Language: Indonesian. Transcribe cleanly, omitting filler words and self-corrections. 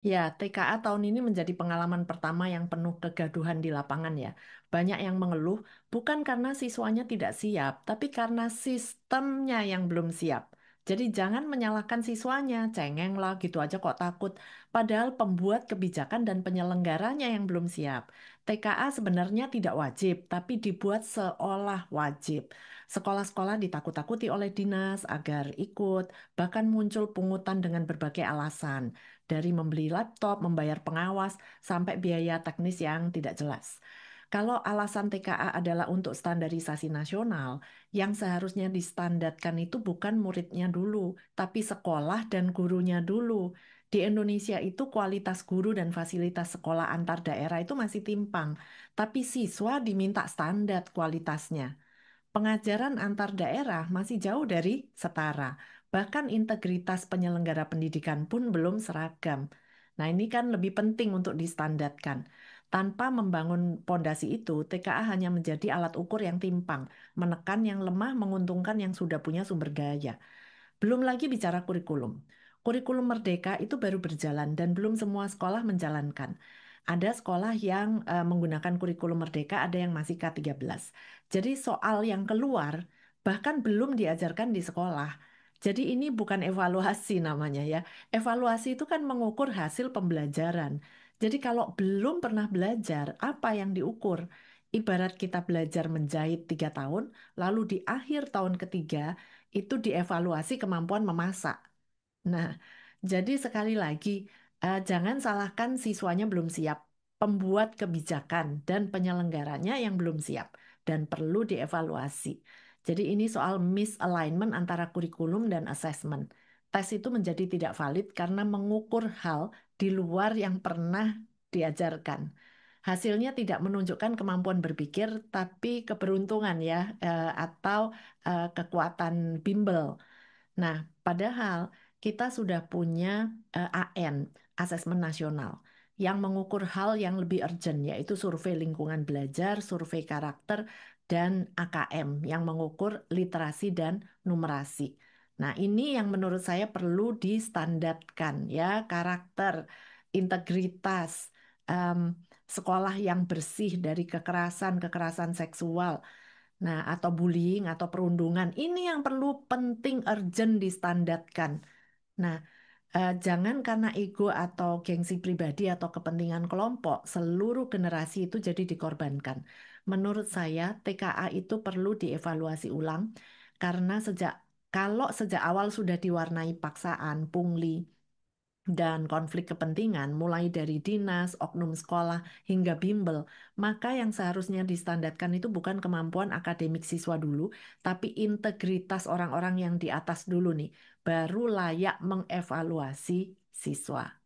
Ya, TKA tahun ini menjadi pengalaman pertama yang penuh kegaduhan di lapangan ya. Banyak yang mengeluh bukan karena siswanya tidak siap, tapi karena sistemnya yang belum siap. Jadi jangan menyalahkan siswanya, cengeng lah gitu aja kok takut. Padahal pembuat kebijakan dan penyelenggaranya yang belum siap. TKA sebenarnya tidak wajib, tapi dibuat seolah wajib. Sekolah-sekolah ditakut-takuti oleh dinas agar ikut, bahkan muncul pungutan dengan berbagai alasan dari membeli laptop, membayar pengawas, sampai biaya teknis yang tidak jelas. Kalau alasan TKA adalah untuk standarisasi nasional, yang seharusnya distandarkan itu bukan muridnya dulu, tapi sekolah dan gurunya dulu. Di Indonesia itu kualitas guru dan fasilitas sekolah antar daerah itu masih timpang, tapi siswa diminta standar kualitasnya. Pengajaran antar daerah masih jauh dari setara. Bahkan integritas penyelenggara pendidikan pun belum seragam. Nah, ini kan lebih penting untuk distandarkan. Tanpa membangun pondasi itu, TKA hanya menjadi alat ukur yang timpang, menekan yang lemah, menguntungkan yang sudah punya sumber daya. Belum lagi bicara kurikulum. Kurikulum Merdeka itu baru berjalan dan belum semua sekolah menjalankan. Ada sekolah yang menggunakan kurikulum Merdeka, ada yang masih K13. Jadi soal yang keluar bahkan belum diajarkan di sekolah. Jadi ini bukan evaluasi namanya ya. Evaluasi itu kan mengukur hasil pembelajaran. Jadi kalau belum pernah belajar, apa yang diukur? Ibarat kita belajar menjahit 3 tahun, lalu di akhir tahun ketiga itu dievaluasi kemampuan memasak. Nah, jadi sekali lagi, jangan salahkan siswanya belum siap, pembuat kebijakan dan penyelenggaranya yang belum siap dan perlu dievaluasi. Jadi ini soal misalignment antara kurikulum dan assessment. Tes itu menjadi tidak valid karena mengukur hal di luar yang pernah diajarkan. Hasilnya tidak menunjukkan kemampuan berpikir, tapi keberuntungan ya, atau kekuatan bimbel. Nah, padahal kita sudah punya AN, Asesmen Nasional, yang mengukur hal yang lebih urgent, yaitu survei lingkungan belajar, survei karakter, dan AKM, yang mengukur literasi dan numerasi. Nah, ini yang menurut saya perlu distandarkan, ya, karakter, integritas, em, sekolah yang bersih dari kekerasan seksual. Nah, atau bullying atau perundungan, ini yang perlu penting urgent distandarkan. Nah, jangan karena ego atau gengsi pribadi atau kepentingan kelompok, seluruh generasi itu jadi dikorbankan. Menurut saya, TKA itu perlu dievaluasi ulang karena kalau sejak awal sudah diwarnai paksaan, pungli, dan konflik kepentingan mulai dari dinas, oknum sekolah hingga bimbel, maka yang seharusnya distandarkan itu bukan kemampuan akademik siswa dulu, tapi integritas orang-orang yang di atas dulu nih, baru layak mengevaluasi siswa.